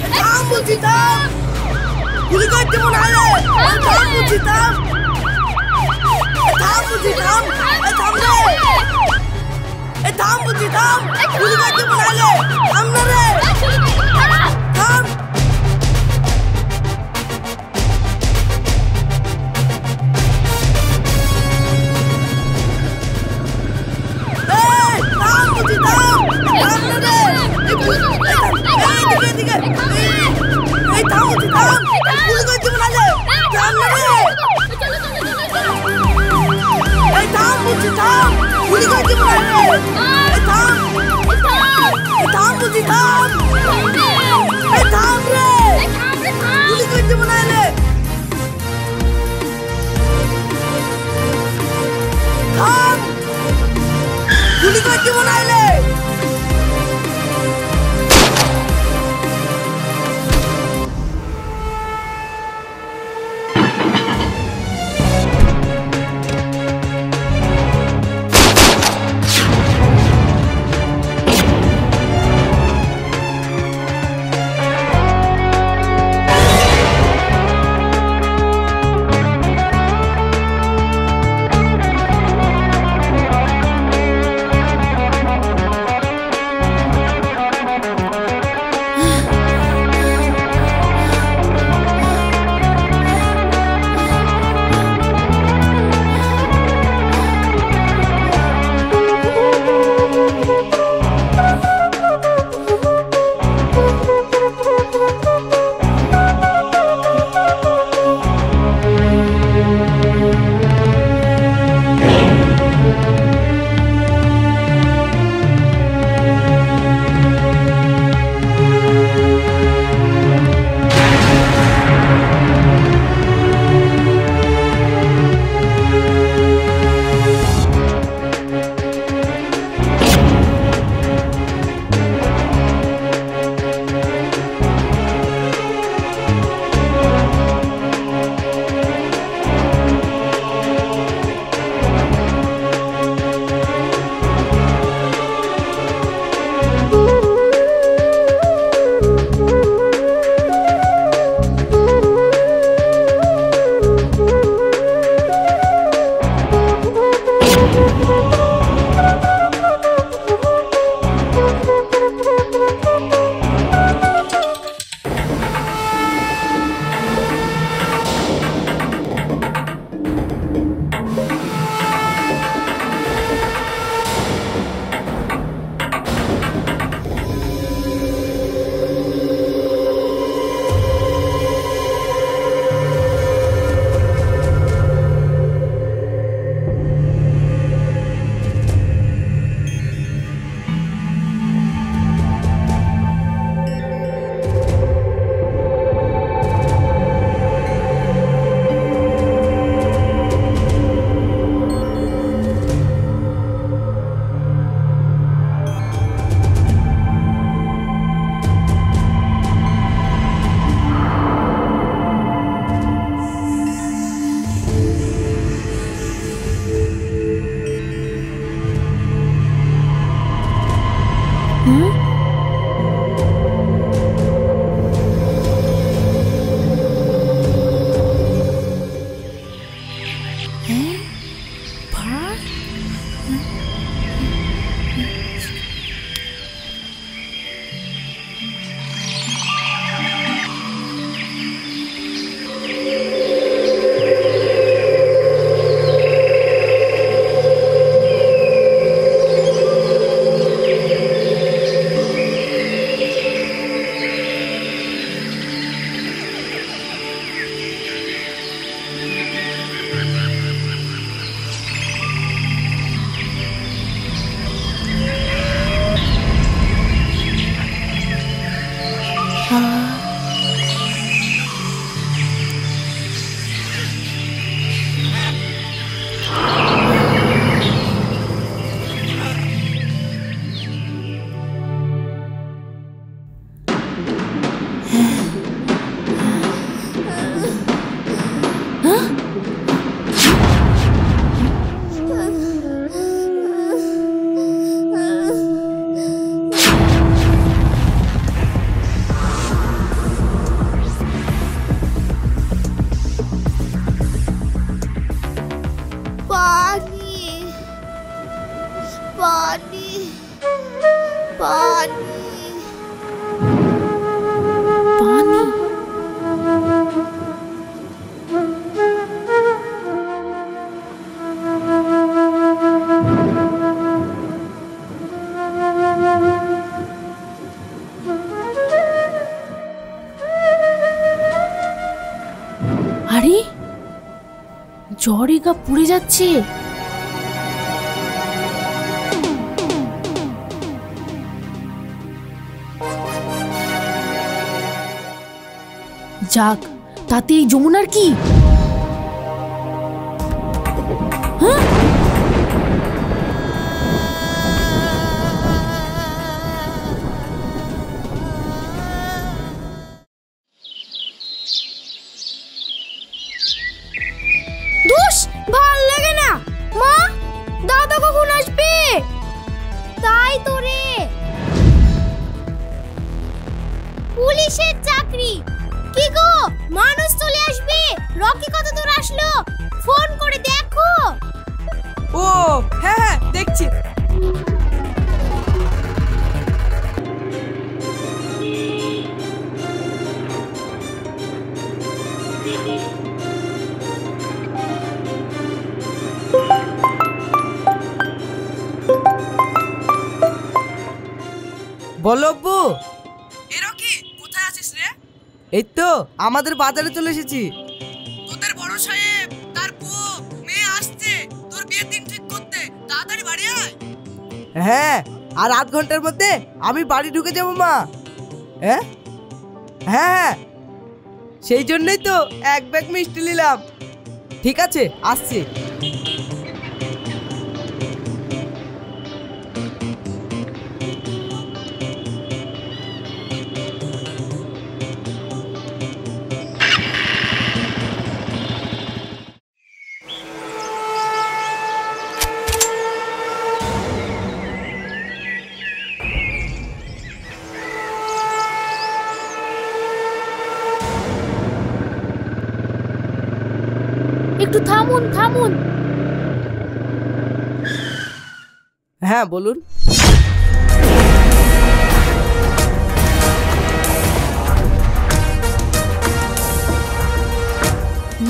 থাম বলছি, থাম। গুলি করতে মনে হয় রে। থাম বলছি, থাম। থাম বলছি, থাম। থাম রে। থাম বলছি, থাম। গুলি করতে মনে হয় রে। থাম না রে। থাম। গুলি করতে মনে হলে জ্বরে গা পুড়ে যাচ্ছে। যাক, তাতে এই যমুনার কি? হ্যাঁ, ভাল লাগে না। মা, দাদা কখন আসবে? তাই তো রে, পুলিশের চাকরি। কি গো, মানুষ চলে আসবে। রকি কত দূর আসলো? ফোন করে দেখো। ও হ্যাঁ হ্যাঁ, দেখছি। বলো আব্বু। রকি, কোথায় আছিস রে? এই তো আমাদের বাজারে চলে এসেছি। তোদের বড় সাহেব তার বউ মেয়ে আসছে তোর বিয়ের দিন ঠিক করতে, তাড়াতাড়ি বাড়ি আয়। হ্যাঁ, আর আধ ঘন্টার মধ্যে আমি বাড়ি ঢুকে যাবো মা। হ্যাঁ হ্যাঁ, সেই জন্যই তো এক ব্যাগ মিষ্টি নিলাম। ঠিক আছে, আসছি। একটু থামুন থামুন। হ্যাঁ বলুন।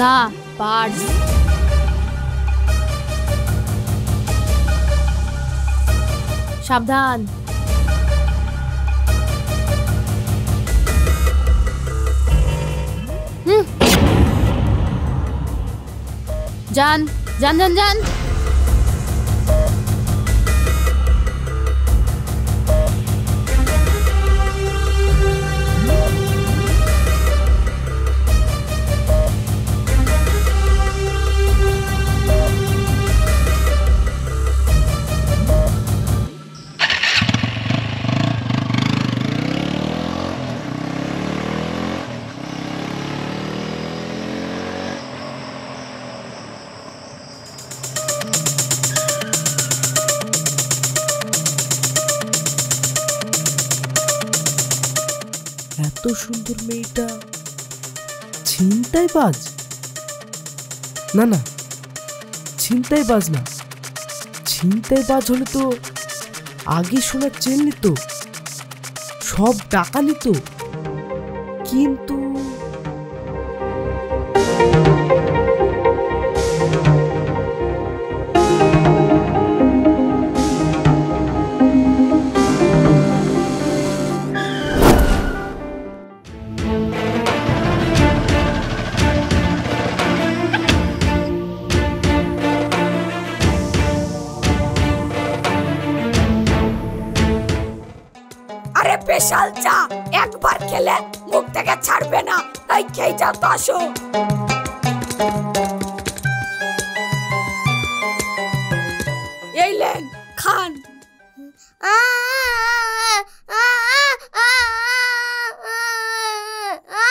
না, পার্স। সাবধান। যান যান যান যান। এত সুন্দর মেয়েটা ছিনতাইবাজ? না না, ছিনতাইবাজ না। ছিনতাইবাজ হলে তো আগে সোনার চেন নিত, সব টাকা নিত। কিন্তু আরে স্পেশাল চা একবার খেলে মুখ থেকে ছাড়বে না, তাই খেয়ে যাও তো। আসো। এই লেন, খান।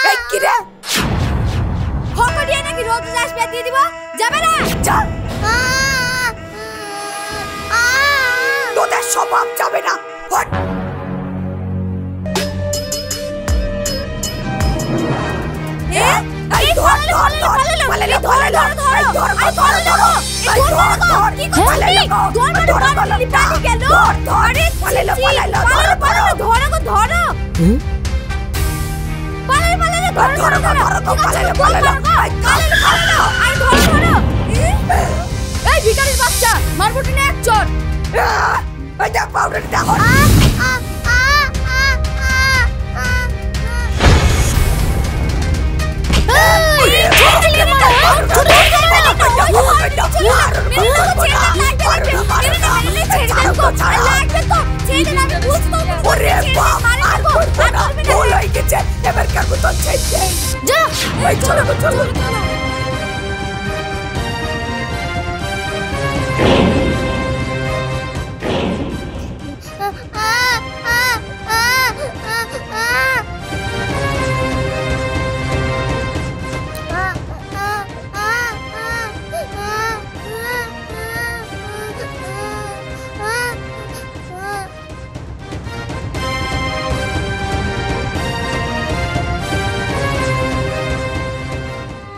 এই কি রে, খবর দিয়ে নাকি রোজ আসবে দিয়ে দিব? যাবে না, চল। তোদের স্বভাব যাবে না। হট। মারবুটি না এক চট।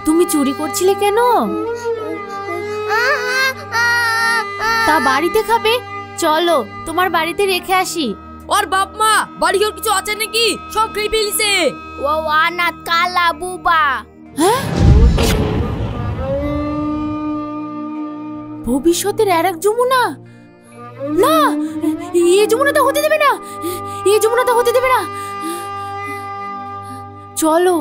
তুমি চুরি করছিলে কেন? তা বাড়িতে খাবে? চলো তোমার বাড়িতে রেখে আসি। और बाप माँ बाड़ी और কিছু আছে নাকি? সব খেয়ে ফেলিছে। ও অনাথ কালা বুবা। হ্যাঁ, ভবিষ্যতের আর এক যমুনা? না, এই যমুনাটা হতে দেবে না, এই যমুনাটা হতে দেবে না। চলো।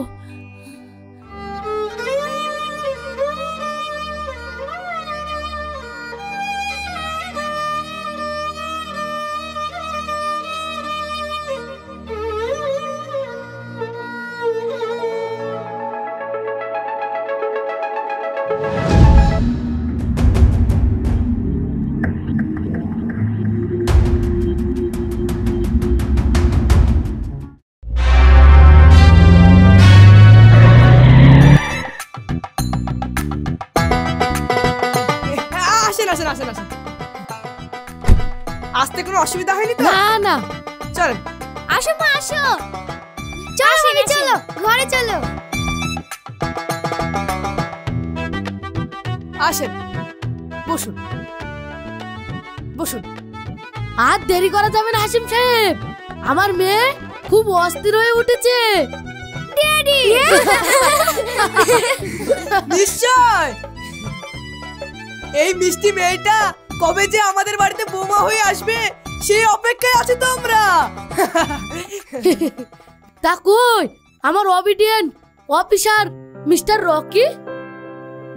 আসতে কোনো অসুবিধা হয়নি তো? না না, চলেন। আসো মা আসো, চলো চলো ঘরে চলো। আসেন, বসুন বসুন। আর দেরি করা যাবে না হাসিম সাহেব, আমার মেয়ে খুব অস্থির হয়ে উঠেছে। ড্যাডি নিশ্চয় এই মিষ্টি মেয়েটা কবে যে আমাদের বাড়িতে বোমা হয়ে আসবে সেই অপেক্ষায় আছি তো আমরা। তা কই আমার obedient officer mister Rocky?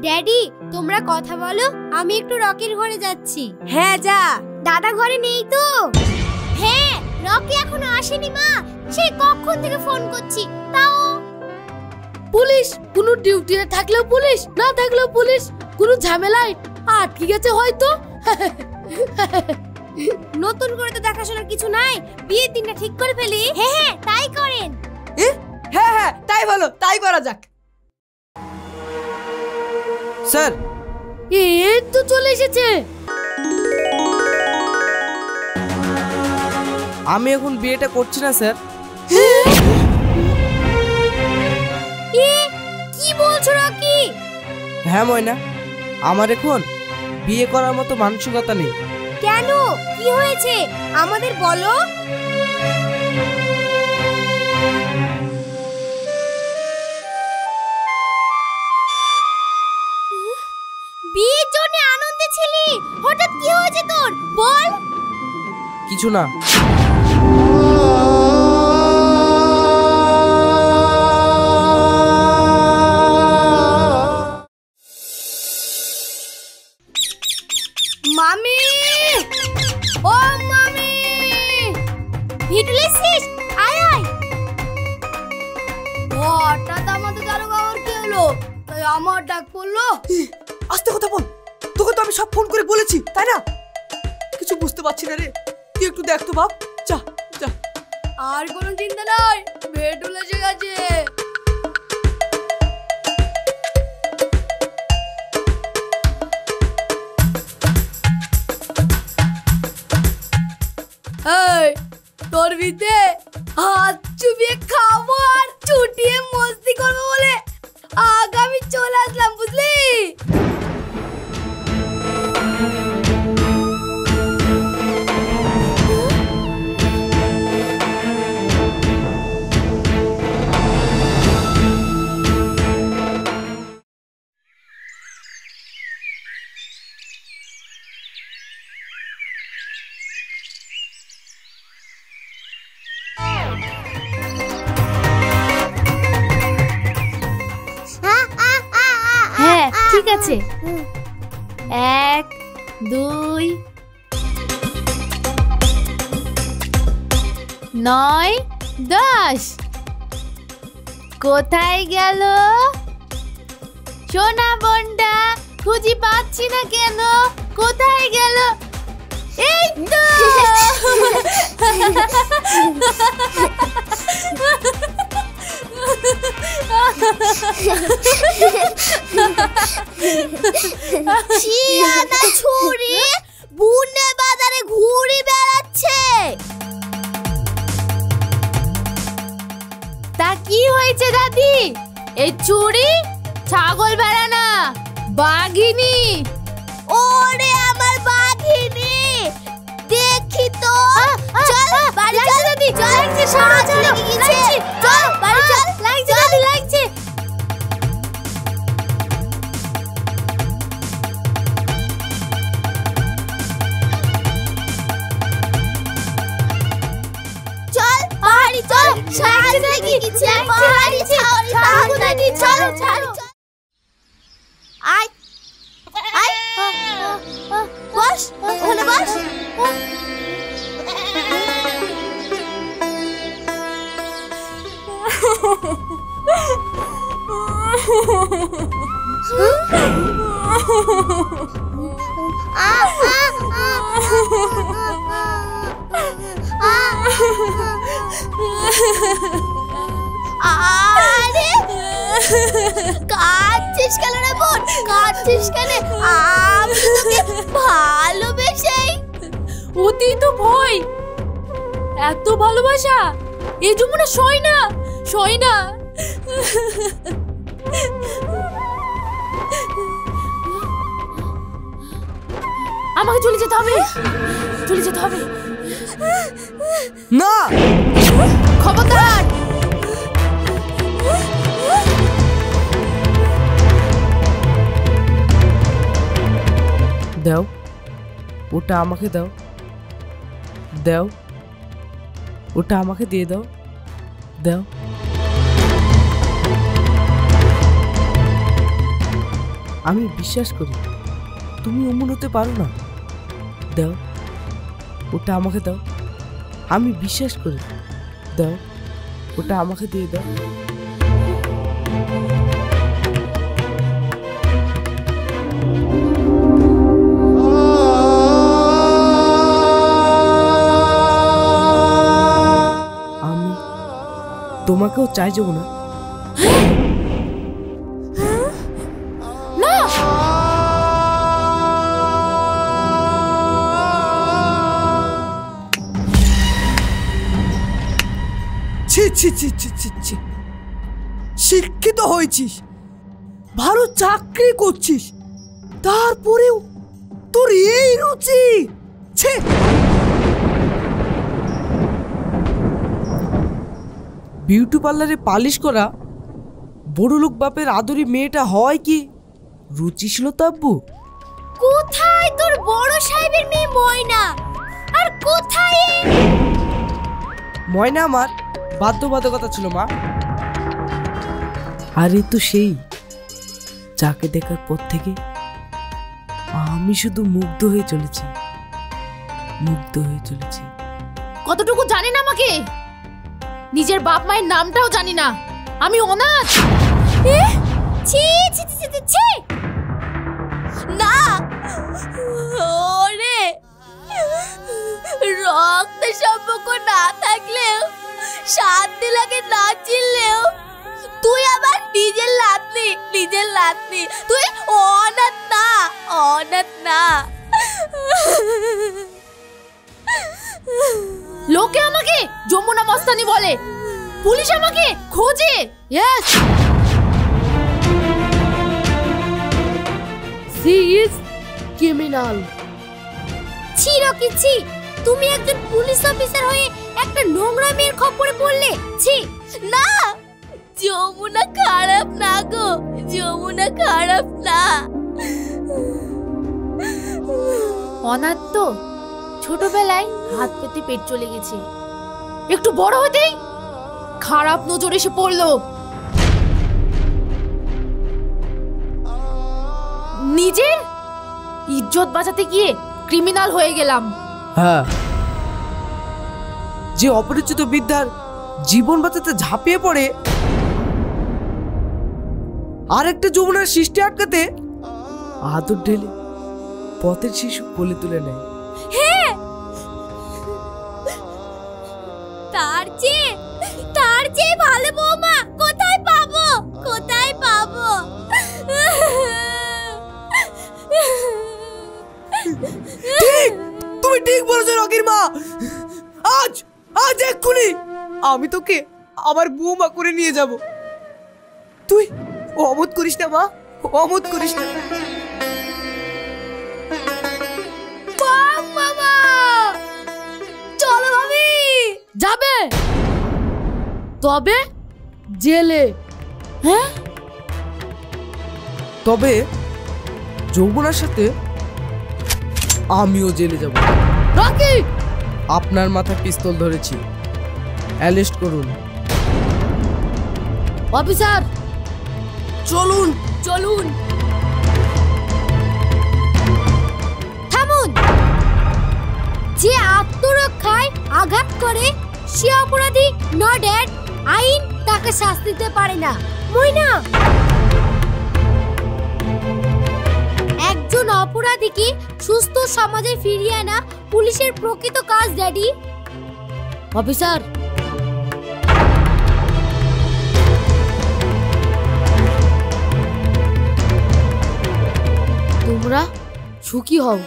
Daddy তোমরা কথা বলো, আমি একটু রকির ঘরে যাচ্ছি। হ্যাঁ যা। দাদা ঘরে নেই তো? হ্যাঁ, রকি এখনো আসেনি মা, সেই কখন থেকে ফোন করছি তাও। পুলিশ কোনো ডিউটিতে থাকলেও পুলিশ, না থাকলেও পুলিশ, কোনো ঝামেলায় আটকে গেছে হয়তো। নতুন করে তো দেখাশোনার কিছু নাই, বিয়ের দিনটা ঠিক করে ফেলি। হ্যাঁ হ্যাঁ তাই করেন। হ্যাঁ হ্যাঁ তাই ভালো, তাই করা যাক। স্যার, এই তো চলে এসেছে। আমি এখন বিয়েটা করছি না স্যার। কি বলছো রকি? হ্যাঁ ময়না, আমার এখন বিয়ে করার মতো মানসিকতা নেই। কেন, কি হয়েছে আমাদের বলো। বিয়ের জন্য আনন্দে ছিলি, হঠাৎ কি হয়েছে তোর বল। কিছু না। মামি, ও মামি, ভিটুলেছিস? আয় আয়। হঠাৎ আমাদের কারো খবর কি হলো, তাই আমার ডাক পড়লো। আস্তে কথা বল, তোকে তো আমি সব ফোন করে বলেছি তাই না? কিছু বুঝতে পারছি না রে, তুই একটু দেখ তো বাপ। যা যা। আর কোনো চিন্তা নাই, ভেটুল এসে গেছে। এই তোর ভিতে হাত চুবিয়ে খাবো আর চুটিয়ে মস্তি করবো বলে আগামী চলে আসলাম, বুঝলি? হ্যাঁ ঠিক আছে, 2 9 10 কোথায় গেল সোনা বোনটা? খুঁজে পাচ্ছি না কেন, কোথায় গেল? এই তো শিয়ানা ছুরি বুনে বাজারে ঘুরে বেড়াচ্ছে। তা কি হয়েছে দাদি? এই চুড়ি ছাগল ভেড়া না, বাঘিনী। ওরে আমার বাঘিনী, দেখি তো। চল বাড়ি চল দাদি, চল সাহায্য লেগে গেছে। চল বাড়ি চল। লাগছে দাদি, লাগছে। চল বাড়ি চল, সাহায্য লেগে গেছে। বাড়ি চল দাদি, চল চল। আয় আয়, বস ওখানে বস। আরে কাঁদছিস কেন রে বোন? কাঁদছিস কেন? আমি তোকে ভালোবেসে। অতি তো ভয়, এত ভালোবাসা এই যমুনা সয় না, সয় না। আমাকে চলে যেতে হবে, চলে যেতে হবে। না, খবরদার। দাও, ওটা আমাকে দাও, দাও, ওটা আমাকে দিয়ে দাও, দাও। আমি বিশ্বাস করি তুমি অমন হতে পারো না। দাও, ওটা আমাকে দাও, আমি বিশ্বাস করি। দাও, ওটা আমাকে দিয়ে দাও। আমি তোমাকেও চাই যাব না। ছি ছি ছি ছি ছি ছি, শিক্ষিত হয়েছিস, ভালো চাকরি করছিস, তারপরেও তোর এই রুচি। ছি, বিউটি পার্লারে পালিশ করা বড়লোক বাপের আদরি মেয়েটা হয় কি রুচি ছিল তো আব্বু? কোথায় তোর বড় সাহেবের মেয়ে ময়না? আর কোথায় ময়না আমার বাধ্যবাধকতা ছিল মা। আরে তো সেই যাকে দেখার পর থেকে আমি শুধু মুগ্ধ হয়ে চলেছি, মুগ্ধ হয়ে চলেছি। কতটুকু জানেন আমাকে? নিজের বাপ মায়ের নামটাও জানি না, আমি অনাথ। ছি ছি ছি ছি ছি, না ওরে, রক্তের সম্পর্ক না থাকলেও, শান্তি লাগে না চিনলেও, তুই আবার নিজের লাতনি, নিজের লাতনি। তুই অনাথ না, অনাথ না। লোকে আমাকে যমুনা মস্তানি বলে, পুলিশ আমাকে খোঁজে। Yes, she is criminal. ছি রকি ছি, তুমি একজন পুলিশ অফিসার হয়ে একটা নোংরা মেয়ের খপ্পরে পড়লে। ছি, না, যমুনা খারাপ না গো, যমুনা খারাপ না। অনাথ তো, ছোটবেলায় হাত পেতে পেট চলে গেছে, একটু বড় হতেই খারাপ নজর এসে পড়লো। নিজের ইজ্জত বাঁচাতে গিয়ে ক্রিমিনাল হয়ে গেলাম। হ্যাঁ, যে অপরিচিত বৃদ্ধার জীবন বাঁচাতে ঝাঁপিয়ে পড়ে আর একটা যমুনার সৃষ্টি আটকাতে আদর ঢেলে পথের শিশু কোলে তুলে নেয়। হ্যাঁ, তার চেয়ে ভালো বৌমা কোথায় পাবো? ঠিক, তুমি ঠিক বলেছো রকির মা। আজ এক্ষুনি আমি তোকে আমার বৌমা করে নিয়ে যাব। তুই অমত করিস না মা, অমত করিস না। মামা চলো ভাবি। যাবে তবে জেলে। হ্যাঁ, তবে যৌবনার সাথে আমিও জেলে যাব। রকি, আপনার মাথা পিস্তল ধরেছি, অ্যারেস্ট করুন। অফিসার চলুন। চলুন। থামুন। যে আত্মরক্ষায় আঘাত করে সে অপরাধী নট ড্যাড। আইন তাকে শাস্তি দিতে পারে না। মইনা, একজন অপরাধীকে সুস্থ সমাজে ফিরিয়ে আনা পুলিশের প্রকৃত কাজ ড্যাডি। অফিসার, তোমরা সুখী হও।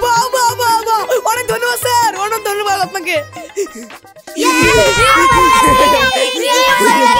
বাবা, অনেক ধন্যবাদ স্যার, অনেক ধন্যবাদ আপনাকে। Yeah!